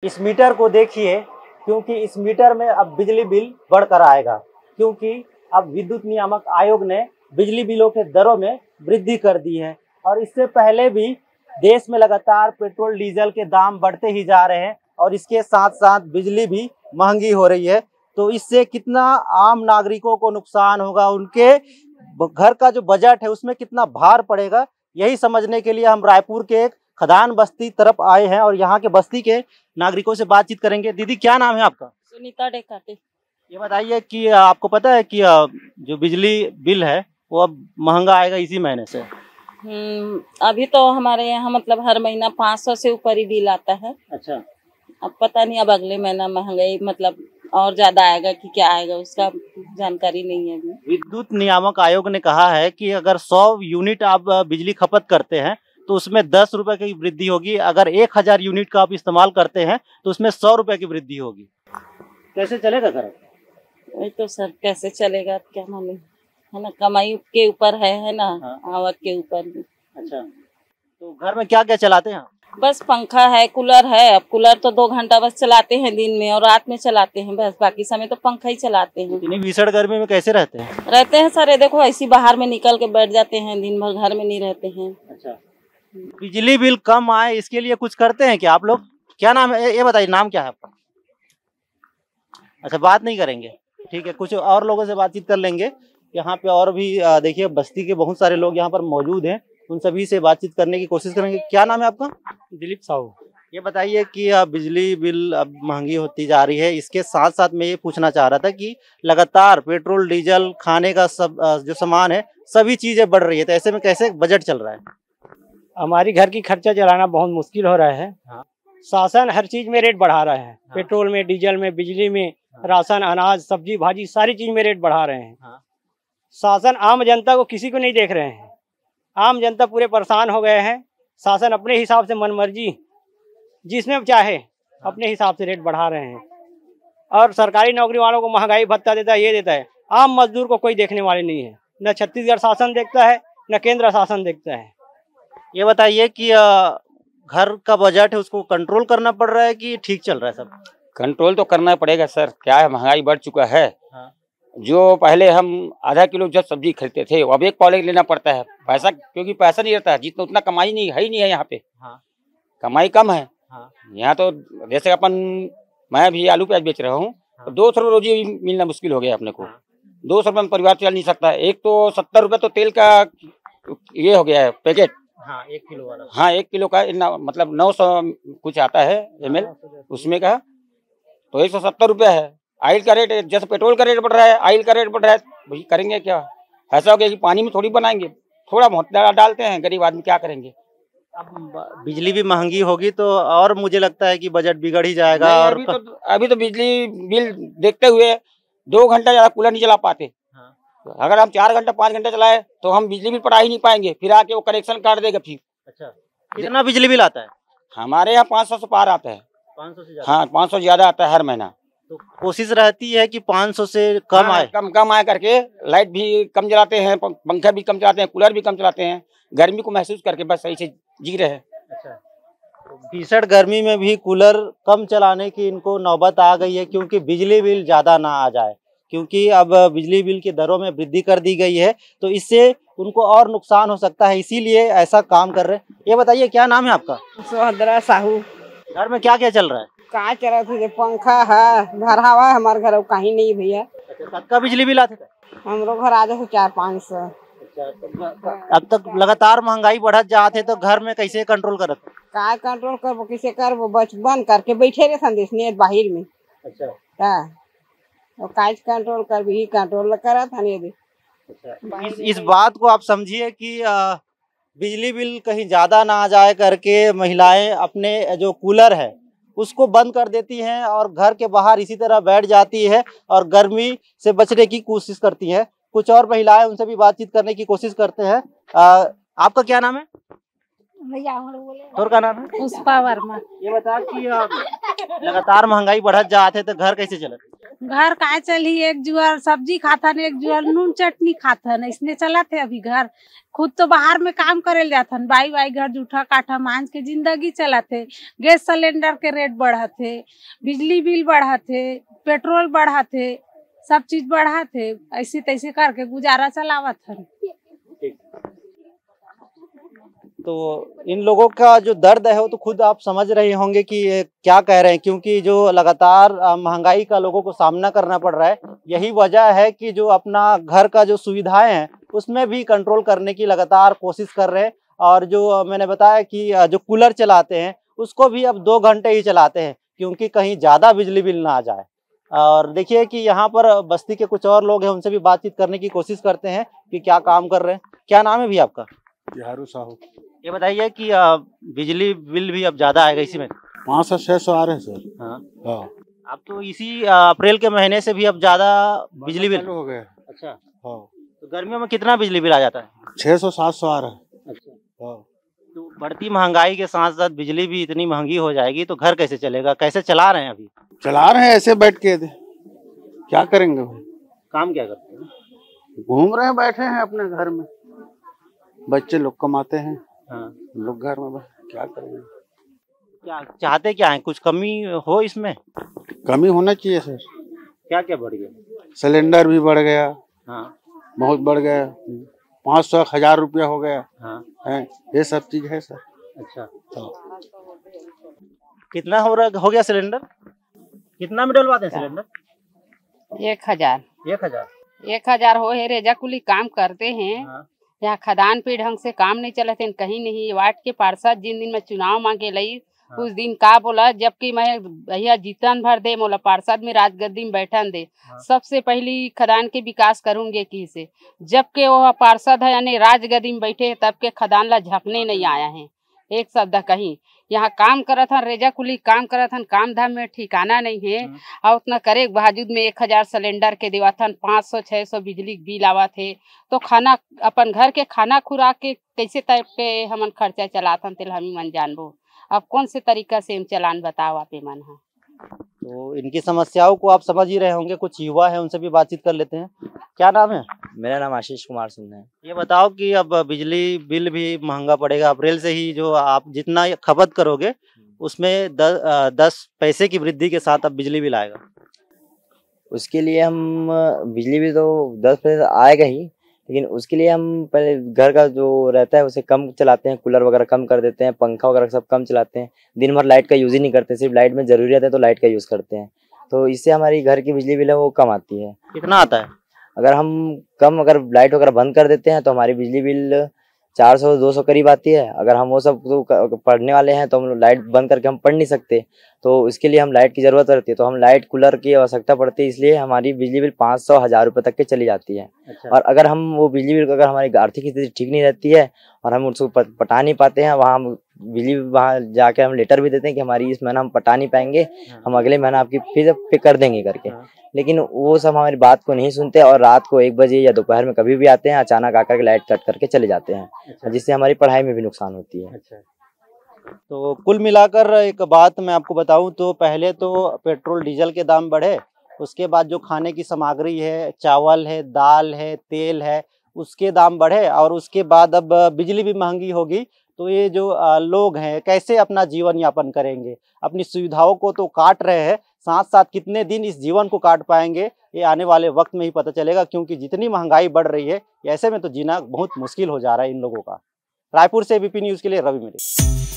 इस मीटर को देखिए, क्योंकि इस मीटर में अब बिजली बिल बढ़कर आएगा, क्योंकि अब विद्युत नियामक आयोग ने बिजली बिलों के दरों में वृद्धि कर दी है। और इससे पहले भी देश में लगातार पेट्रोल डीजल के दाम बढ़ते ही जा रहे हैं और इसके साथ साथ बिजली भी महंगी हो रही है। तो इससे कितना आम नागरिकों को नुकसान होगा, उनके घर का जो बजट है उसमें कितना भार पड़ेगा, यही समझने के लिए हम रायपुर के एक खदान बस्ती तरफ आए हैं और यहाँ के बस्ती के नागरिकों से बातचीत करेंगे। दीदी, क्या नाम है आपका? सुनीता डेकाटे। ये बताइए कि आपको पता है कि जो बिजली बिल है वो अब महंगा आएगा इसी महीने से? अभी तो हमारे यहाँ मतलब हर महीना 500 से ऊपर ही बिल आता है। अच्छा। अब पता नहीं अब अगले महीना महंगाई मतलब और ज्यादा आएगा कि क्या आएगा, उसका जानकारी नहीं है अभी। विद्युत नियामक आयोग ने कहा है कि अगर 100 यूनिट आप बिजली खपत करते हैं तो उसमें 10 रुपए की वृद्धि होगी, अगर 1000 यूनिट का आप इस्तेमाल करते हैं तो उसमें 100 रुपए की वृद्धि होगी। कैसे चलेगा घर? वही तो सर, कैसे चलेगा अब क्या मालूम, है ना, कमाई के ऊपर है ना। हाँ। आवक के ऊपर भी। अच्छा, तो घर में क्या क्या चलाते हैं? बस पंखा है, कूलर है। अब कूलर तो 2 घंटा बस चलाते हैं दिन में और रात में चलाते हैं, बस बाकी समय तो पंखा ही चलाते हैं। इतनी भीषण गर्मी में कैसे रहते हैं? रहते हैं सर, देखो ऐसी बाहर में निकल के बैठ जाते हैं, दिन भर घर में नहीं रहते हैं। अच्छा, बिजली बिल कम आए इसके लिए कुछ करते हैं क्या आप लोग? क्या नाम है ये बताइए, नाम क्या है आपका? अच्छा, बात नहीं करेंगे, ठीक है, कुछ और लोगों से बातचीत कर लेंगे। यहाँ पे और भी देखिए बस्ती के बहुत सारे लोग यहाँ पर मौजूद हैं, उन सभी से बातचीत करने की कोशिश करेंगे। क्या नाम है आपका? दिलीप साहू। ये बताइए कि बिजली बिल अब महंगी होती जा रही है, इसके साथ साथ मैं ये पूछना चाह रहा था कि लगातार पेट्रोल डीजल खाने का सब जो सामान है सभी चीजें बढ़ रही है, तो ऐसे में कैसे बजट चल रहा है? हमारी घर की खर्चा चलाना बहुत मुश्किल हो रहा है। हाँ। शासन हर चीज में रेट बढ़ा रहा है। हाँ। पेट्रोल में, डीजल में, बिजली में, हाँ। राशन, अनाज, सब्जी भाजी सारी चीज में रेट बढ़ा रहे हैं। हाँ। शासन आम जनता को किसी को नहीं देख रहे हैं। आम जनता पूरे परेशान हो गए हैं। शासन अपने हिसाब से मनमर्जी जिसमें चाहे अपने हिसाब से रेट बढ़ा रहे हैं और सरकारी नौकरी वालों को महंगाई भत्ता देता है, ये देता है। आम मजदूर को कोई देखने वाले नहीं है, न छत्तीसगढ़ शासन देखता है न केंद्र शासन देखता है। ये बताइए कि घर का बजट है उसको कंट्रोल करना पड़ रहा है कि ठीक चल रहा है सब? कंट्रोल तो करना पड़ेगा सर, क्या है महंगाई बढ़ चुका है। हाँ। जो पहले हम आधा किलो जब सब्जी खरीदते थे अब 1 पाव लेना पड़ता है पैसा, क्योंकि पैसा नहीं रहता है, जितना उतना कमाई नहीं है ही नहीं है यहाँ पे। हाँ। कमाई कम है। हाँ। यहाँ तो जैसे मैं भी आलू प्याज बेच रहा हूँ। हाँ। तो 200 रुपये रोजी मिलना मुश्किल हो गया अपने को। हाँ। 200 रुपये में परिवार चल नहीं सकता। एक तो 70 रुपये तो तेल का ये हो गया है पैकेट। हाँ, 1 किलो वाला। हाँ, 1 किलो का मतलब 900 कुछ आता है ml उसमें का, तो 170 रुपये है। ऑयल का रेट, जैसे पेट्रोल का रेट बढ़ रहा है ऑयल का रेट बढ़ रहा है, भाई करेंगे क्या? ऐसा हो गया कि पानी में थोड़ी बनाएंगे, थोड़ा बहुत डालते हैं, गरीब आदमी क्या करेंगे। अब बिजली भी महंगी होगी तो और मुझे लगता है कि बजट बिगड़ ही जाएगा। और अभी तो बिजली बिल देखते हुए 2 घंटा ज्यादा कूलर नहीं चला पाते। हाँ। अगर हम 4 घंटा 5 घंटा चलाए तो हम बिजली बिल पटा ही नहीं पाएंगे, फिर आके वो कनेक्शन काट देगा फिर। अच्छा, कितना बिजली बिल आता है? हमारे यहाँ 500 से पार आता है। 500 से ज्यादा? हाँ, 500 ज्यादा आता है हर महीना। तो कोशिश रहती है कि 500 से कम आए। कम आए करके लाइट भी कम जलाते हैं, पंखा भी कम चलाते हैं, कूलर भी कम चलाते हैं, गर्मी को महसूस करके बस सही से जी रहे हैं। अच्छा, तो भीषण गर्मी में भी कूलर कम चलाने की इनको नौबत आ गई है, क्योंकि बिजली बिल ज़्यादा ना आ जाए, क्योंकि अब बिजली बिल की दरों में वृद्धि कर दी गई है, तो इससे उनको और नुकसान हो सकता है, इसीलिए ऐसा काम कर रहे हैं। ये बताइए, क्या नाम है आपका? सुभद्रा साहू। घर में क्या क्या चल रहा है? कहाँ चला थे? पंखा है, घर हवा है, हमारे घर कहीं नहीं भैया। अच्छा, सबका बिजली बिल आता था? हमरो घर आ जाए 400-500। अब तक लगातार महंगाई बढ़त जाते तो घर में कैसे कंट्रोल करत? का कंट्रोल करबो, किसे करबो, बंद करके बैठे रहे संदेश ने बाहर में। अच्छा, तो काज कंट्रोल कर भी कंट्रोल करत हने दे। अच्छा, इस बात को आप समझिए कि बिजली बिल कहीं ज्यादा ना आ जाए करके महिलाएं अपने जो कूलर है उसको बंद कर देती हैं और घर के बाहर इसी तरह बैठ जाती है और गर्मी से बचने की कोशिश करती हैं। कुछ और महिलाएं, उनसे भी बातचीत करने की कोशिश करते हैं। आपका क्या नाम है? और का नाम है? पुष्पा वर्मा। ये बता कि लगातार महंगाई बढ़त जाते तो घर कैसे चले? घर का चली एक जुआर सब्जी खाथन, एक जुआर नून चटनी खाथन, इसने चला थे अभी घर। खुद तो बाहर में काम करे जाथन, बाई बाई घर जूठा काठा मांझ के जिंदगी चला थे। गैस सिलेंडर के रेट बढ़ा थे, बिजली बिल बढ़ा थे, पेट्रोल बढ़ा थे, सब चीज बढ़ा थे। ऐसे तैसे करके गुजारा चलावत हन। तो इन लोगों का जो दर्द है वो तो खुद आप समझ रहे होंगे कि ये क्या कह रहे हैं, क्योंकि जो लगातार महंगाई का लोगों को सामना करना पड़ रहा है। यही वजह है कि जो अपना घर का जो सुविधाएं हैं उसमें भी कंट्रोल करने की लगातार कोशिश कर रहे हैं। और जो मैंने बताया कि जो कूलर चलाते हैं उसको भी अब 2 घंटे ही चलाते हैं, क्योंकि कहीं ज़्यादा बिजली बिल ना आ जाए। और देखिए कि यहाँ पर बस्ती के कुछ और लोग हैं, उनसे भी बातचीत करने की कोशिश करते हैं कि क्या काम कर रहे हैं। क्या नाम है भी आपका? बिहारू साहू। ये बताइए कि बिजली बिल भी अब ज्यादा आएगा इसी में? 500-600 आ रहे हैं सर। हाँ। हाँ। अब तो इसी अप्रैल के महीने से भी अब ज्यादा बिजली बिल हो गए। अच्छा। हाँ। तो गर्मियों में कितना बिजली बिल आ जाता है? 600-700 आ रहा है। अच्छा। हाँ। तो बढ़ती महंगाई के साथ साथ बिजली भी इतनी महंगी हो जाएगी तो घर कैसे चलेगा? कैसे चला रहे हैं अभी? चला रहे हैं ऐसे बैठ के, क्या करेंगे भाई? काम क्या करते हैं? घूम रहे हैं, बैठे हैं अपने घर में। बच्चे लोग कमाते हैं, हाँ। लोग घर में क्या करेंगे? क्या चाहते क्या है? कुछ कमी हो इसमें? कमी होना चाहिए सर। क्या क्या बढ़ गया? सिलेंडर भी बढ़ गया। हाँ। बहुत बढ़ गया। 500-1000 रुपया हो गया। हाँ। है, ये सब चीज है सर। अच्छा। तो कितना हो गया सिलेंडर? कितना में डलवाते हैं सिलेंडर? 1000। 1000 हो है। रेजा कुली काम करते हैं। हाँ। यहाँ खदान पे ढंग से काम नहीं चलते हैं, कहीं नहीं। वार्ड के पार्षद जिन दिन में चुनाव मांगे लई, हाँ। उस दिन का बोला, जबकि मैं भैया जीतन भर दे मोला पार्षद में राजगद्दी में बैठन दे। हाँ। सबसे सबसे पहली खदान के विकास करूंगे की से, जबकि वो पार्षद है यानी राजगद्दी में बैठे तब के खदान ला झपने नहीं आया है एक शब्द कहीं। यहाँ काम करत हन, रेजा कुली काम करत हन, काम धाम में ठिकाना नहीं है। और उतना करे के बावजूद में 1000 सिलेंडर के देवत हन, 500-600 बिजली बिल आवत है। तो खाना अपन घर के खाना खुराक के कैसे टाइप के हमन खर्चा चलाथन तेल हम मन जानबो। अब कौन से तरीका से हम चलान बताओ आप मन। हाँ, तो इनकी समस्याओं को आप समझ ही रहे होंगे। कुछ युवा है, उनसे भी बातचीत कर लेते हैं। क्या नाम है? मेरा नाम आशीष कुमार सिंह है। ये बताओ कि अब बिजली बिल भी महंगा पड़ेगा अप्रैल से ही। जो आप जितना खपत करोगे उसमें 10 पैसे की वृद्धि के साथ अब बिजली बिल आएगा। उसके लिए हम बिजली बिल तो 10% आएगा ही, लेकिन उसके लिए हम पहले घर का जो रहता है उसे कम चलाते हैं, कूलर वगैरह कम कर देते हैं, पंखा वगैरह सब कम चलाते हैं। दिन भर लाइट का यूज़ ही नहीं करते, सिर्फ लाइट में ज़रूरत है तो लाइट का यूज़ करते हैं। तो इससे हमारी घर की बिजली बिल है वो कम आती है। कितना आता है? अगर लाइट वगैरह बंद कर देते हैं तो हमारी बिजली बिल 400-200 करीब आती है। अगर हम वो सब तो पढ़ने वाले हैं तो हम लाइट बंद करके हम पढ़ नहीं सकते, तो इसके लिए हम लाइट की ज़रूरत रहती है। तो हम लाइट कूलर की आवश्यकता पड़ती है, इसलिए हमारी बिजली बिल 500-1000 रुपये तक के चली जाती है। अच्छा। और अगर हम वो बिजली बिल अगर हमारी आर्थिक स्थिति ठीक नहीं रहती है और हम उसको पटा नहीं पाते हैं, वहाँ हम बिजली वहाँ जाके हम लेटर भी देते हैं कि हमारी इस महीना हम पटा नहीं पाएंगे, हम अगले महीना आपकी फिर पे कर देंगे करके। लेकिन वो सब हमारी बात को नहीं सुनते और रात को 1 बजे या दोपहर में कभी भी आते हैं, अचानक आकर के लाइट कट करके चले जाते हैं। अच्छा। जिससे हमारी पढ़ाई में भी नुकसान होती है। अच्छा। तो कुल मिलाकर एक बात मैं आपको बताऊं तो पहले तो पेट्रोल डीजल के दाम बढ़े, उसके बाद जो खाने की सामग्री है, चावल है, दाल है, तेल है, उसके दाम बढ़े, और उसके बाद अब बिजली भी महंगी होगी। तो ये जो लोग हैं कैसे अपना जीवन यापन करेंगे? अपनी सुविधाओं को तो काट रहे हैं, साथ साथ कितने दिन इस जीवन को काट पाएंगे ये आने वाले वक्त में ही पता चलेगा, क्योंकि जितनी महंगाई बढ़ रही है ऐसे में तो जीना बहुत मुश्किल हो जा रहा है इन लोगों का। रायपुर से एबीपी न्यूज़ के लिए रवि मेरे।